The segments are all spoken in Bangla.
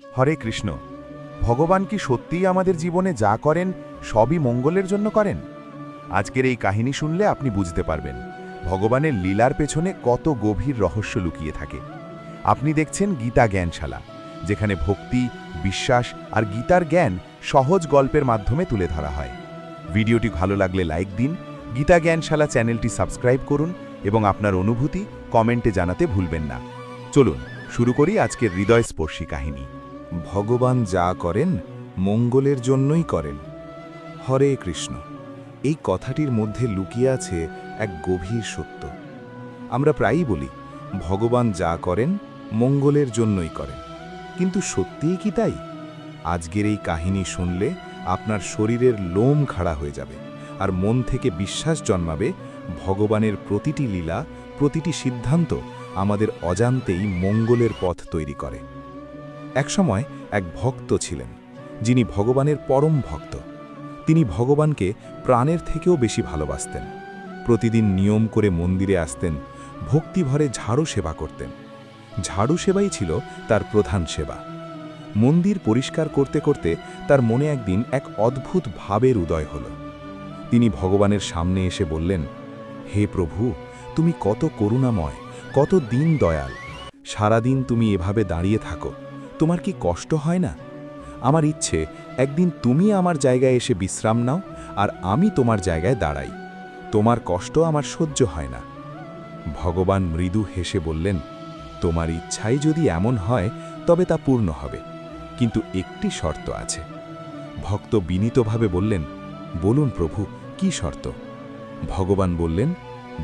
হরে কৃষ্ণ। ভগবান কি সত্যিই আমাদের জীবনে যা করেন সবই মঙ্গলের জন্য করেন? আজকের এই কাহিনী শুনলে আপনি বুঝতে পারবেন ভগবানের লীলার পেছনে কত গভীর রহস্য লুকিয়ে থাকে। আপনি দেখছেন গীতা জ্ঞানশালা, যেখানে ভক্তি, বিশ্বাস আর গীতার জ্ঞান সহজ গল্পের মাধ্যমে তুলে ধরা হয়। ভিডিওটি ভালো লাগলে লাইক দিন, গীতা জ্ঞানশালা চ্যানেলটি সাবস্ক্রাইব করুন এবং আপনার অনুভূতি কমেন্টে জানাতে ভুলবেন না। চলুন শুরু করি আজকের হৃদয়স্পর্শী কাহিনী। ভগবান যা করেন মঙ্গলের জন্যই করেন। হরে কৃষ্ণ। এই কথাটির মধ্যে লুকিয়ে আছে এক গভীর সত্য। আমরা প্রায়ই বলি ভগবান যা করেন মঙ্গলের জন্যই করেন, কিন্তু সত্যিই কি তাই? আজকের এই কাহিনী শুনলে আপনার শরীরের লোম খাড়া হয়ে যাবে আর মন থেকে বিশ্বাস জন্মাবে ভগবানের প্রতিটি লীলা, প্রতিটি সিদ্ধান্ত আমাদের অজান্তেই মঙ্গলের পথ তৈরি করে। একসময় এক ভক্ত ছিলেন, যিনি ভগবানের পরম ভক্ত। তিনি ভগবানকে প্রাণের থেকেও বেশি ভালোবাসতেন। প্রতিদিন নিয়ম করে মন্দিরে আসতেন, ভক্তিভরে ঝাড়ু সেবা করতেন। ঝাড়ু সেবাই ছিল তার প্রধান সেবা। মন্দির পরিষ্কার করতে করতে তার মনে একদিন এক অদ্ভুত ভাবের উদয় হল। তিনি ভগবানের সামনে এসে বললেন, হে প্রভু, তুমি কত করুণাময়, কত দীন দয়াল। সারাদিন তুমি এভাবে দাঁড়িয়ে থাকো, তোমার কি কষ্ট হয় না? আমার ইচ্ছে একদিন তুমি আমার জায়গায় এসে বিশ্রাম নাও আর আমি তোমার জায়গায় দাঁড়াই। তোমার কষ্ট আমার সহ্য হয় না। ভগবান মৃদু হেসে বললেন, তোমার ইচ্ছাই যদি এমন হয় তবে তা পূর্ণ হবে, কিন্তু একটি শর্ত আছে। ভক্ত বিনীতভাবে বললেন, বলুন প্রভু, কি শর্ত? ভগবান বললেন,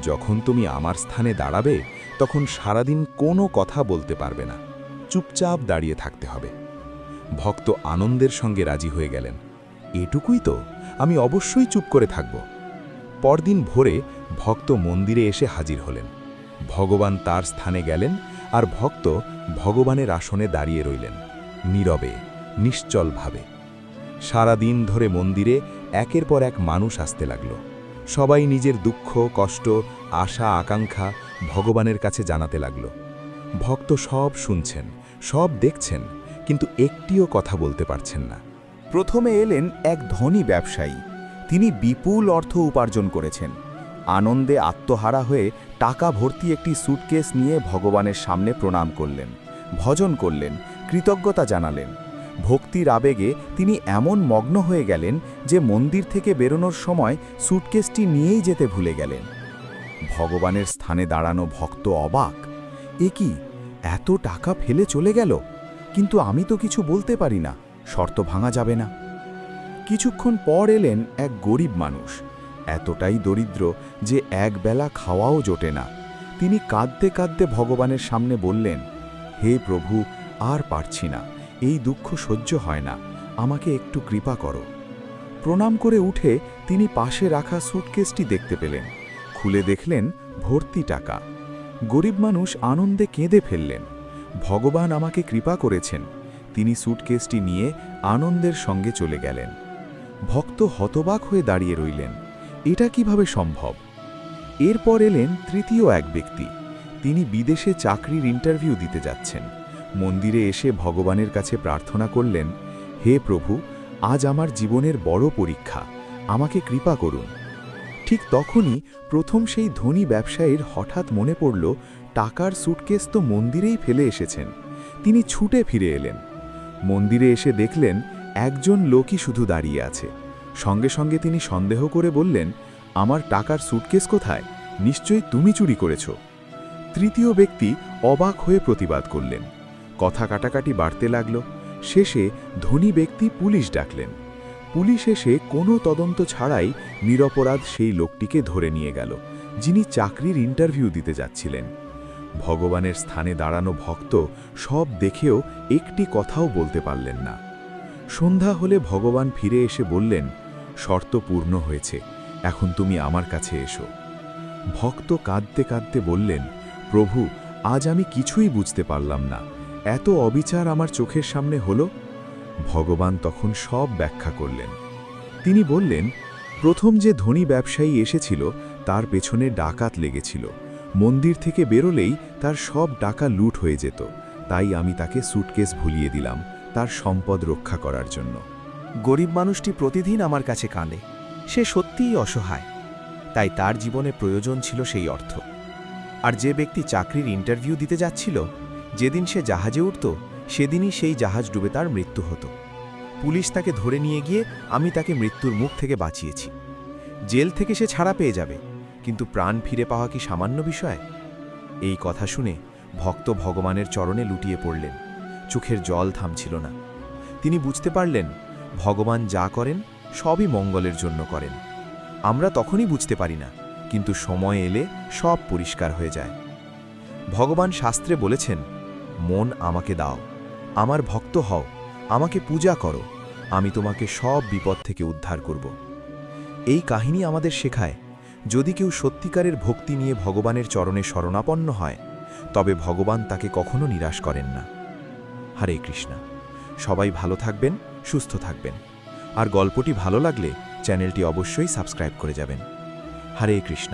যখন তুমি আমার স্থানে দাঁড়াবে তখন সারাদিন কোনো কথা বলতে পারবে না, চুপচাপ দাঁড়িয়ে থাকতে হবে। ভক্ত আনন্দের সঙ্গে রাজি হয়ে গেলেন। এটুকুই তো, আমি অবশ্যই চুপ করে থাকব। পরদিন ভোরে ভক্ত মন্দিরে এসে হাজির হলেন। ভগবান তার স্থানে গেলেন আর ভক্ত ভগবানের আসনে দাঁড়িয়ে রইলেন, নীরবে, নিশ্চলভাবে। সারাদিন ধরে মন্দিরে একের পর এক মানুষ আসতে লাগল। সবাই নিজের দুঃখ, কষ্ট, আশা, আকাঙ্ক্ষা ভগবানের কাছে জানাতে লাগল। ভক্ত সব শুনছেন, সব দেখছেন, কিন্তু একটিও কথা বলতে পারছেন না। প্রথমে এলেন এক ধনী ব্যবসায়ী। তিনি বিপুল অর্থ উপার্জন করেছেন। আনন্দে আত্মহারা হয়ে টাকা ভর্তি একটি স্যুটকেস নিয়ে ভগবানের সামনে প্রণাম করলেন, ভজন করলেন, কৃতজ্ঞতা জানালেন। ভক্তির আবেগে তিনি এমন মগ্ন হয়ে গেলেন যে মন্দির থেকে বেরোনোর সময় স্যুটকেসটি নিয়েই যেতে ভুলে গেলেন। ভগবানের স্থানে দাঁড়ানো ভক্ত অবাক। এ কি, এত টাকা ফেলে চলে গেল? কিন্তু আমি তো কিছু বলতে পারি না, শর্ত ভাঙা যাবে না। কিছুক্ষণ পর এলেন এক গরিব মানুষ, এতটাই দরিদ্র যে একবেলা খাওয়াও জোটে না। তিনি কাঁদতে কাঁদতে ভগবানের সামনে বললেন, হে প্রভু, আর পারছি না, এই দুঃখ সহ্য হয় না, আমাকে একটু কৃপা করো। প্রণাম করে উঠে তিনি পাশে রাখা স্যুটকেসটি দেখতে পেলেন। খুলে দেখলেন ভর্তি টাকা। গরিব মানুষ আনন্দে কেঁদে ফেললেন, ভগবান আমাকে কৃপা করেছেন। তিনি স্যুটকেসটি নিয়ে আনন্দের সঙ্গে চলে গেলেন। ভক্ত হতবাক হয়ে দাঁড়িয়ে রইলেন, এটা কিভাবে সম্ভব? এরপর এলেন তৃতীয় এক ব্যক্তি। তিনি বিদেশে চাকরির ইন্টারভিউ দিতে যাচ্ছেন। মন্দিরে এসে ভগবানের কাছে প্রার্থনা করলেন, হে প্রভু, আজ আমার জীবনের বড় পরীক্ষা, আমাকে কৃপা করুন। ঠিক তখনই প্রথম সেই ধনী ব্যবসায়ীর হঠাৎ মনে পড়ল, টাকার স্যুটকেস তো মন্দিরেই ফেলে এসেছেন। তিনি ছুটে ফিরে এলেন। মন্দিরে এসে দেখলেন একজন লোকই শুধু দাঁড়িয়ে আছে। সঙ্গে সঙ্গে তিনি সন্দেহ করে বললেন, আমার টাকার স্যুটকেস কোথায়? নিশ্চয়ই তুমি চুরি করেছ। তৃতীয় ব্যক্তি অবাক হয়ে প্রতিবাদ করলেন। কথা কাটাকাটি বাড়তে লাগল। শেষে ধনী ব্যক্তি পুলিশ ডাকলেন। পুলিশ এসে কোনো তদন্ত ছাড়াই নিরপরাধ সেই লোকটিকে ধরে নিয়ে গেল, যিনি চাকরির ইন্টারভিউ দিতে যাচ্ছিলেন। ভগবানের স্থানে দাঁড়ানো ভক্ত সব দেখেও একটি কথাও বলতে পারলেন না। সন্ধ্যা হলে ভগবান ফিরে এসে বললেন, শর্ত পূর্ণ হয়েছে, এখন তুমি আমার কাছে এসো। ভক্ত কাঁদতে কাঁদতে বললেন, প্রভু, আজ আমি কিছুই বুঝতে পারলাম না, এত অবিচার আমার চোখের সামনে হলো। ভগবান তখন সব ব্যাখ্যা করলেন। তিনি বললেন, প্রথম যে ধনী ব্যবসায়ী এসেছিল তার পেছনে ডাকাত লেগেছিল। মন্দির থেকে বেরোলেই তার সব টাকা লুট হয়ে যেত, তাই আমি তাকে স্যুটকেস ভুলিয়ে দিলাম, তার সম্পদ রক্ষা করার জন্য। গরিব মানুষটি প্রতিদিন আমার কাছে কাঁদে। সে সত্যিই অসহায়, তাই তার জীবনে প্রয়োজন ছিল সেই অর্থ। আর যে ব্যক্তি চাকরির ইন্টারভিউ দিতে যাচ্ছিল, যেদিন সে জাহাজে উঠত সেদিনই সেই জাহাজ ডুবে তার মৃত্যু হতো। পুলিশ তাকে ধরে নিয়ে গিয়ে আমি তাকে মৃত্যুর মুখ থেকে বাঁচিয়েছি। জেল থেকে সে ছাড়া পেয়ে যাবে, কিন্তু প্রাণ ফিরে পাওয়া কি সামান্য বিষয়? এই কথা শুনে ভক্ত ভগবানের চরণে লুটিয়ে পড়লেন। চোখের জল থামছিল না। তিনি বুঝতে পারলেন ভগবান যা করেন সবই মঙ্গলের জন্য করেন। আমরা তখনই বুঝতে পারি না, কিন্তু সময় এলে সব পরিষ্কার হয়ে যায়। ভগবান শাস্ত্রে বলেছেন, মন আমাকে দাও, আমার ভক্ত হও, আমাকে পূজা করো, আমি তোমাকে সব বিপদ থেকে উদ্ধার করব। এই কাহিনী আমাদের শেখায়, যদি কেউ সত্যিকারের ভক্তি নিয়ে ভগবানের চরণে শরণাপন্ন হয়, তবে ভগবান তাকে কখনো নিরাশ করেন না। হরে কৃষ্ণ। সবাই ভালো থাকবেন, সুস্থ থাকবেন। আর গল্পটি ভালো লাগলে চ্যানেলটি অবশ্যই সাবস্ক্রাইব করে যাবেন। হরে কৃষ্ণ।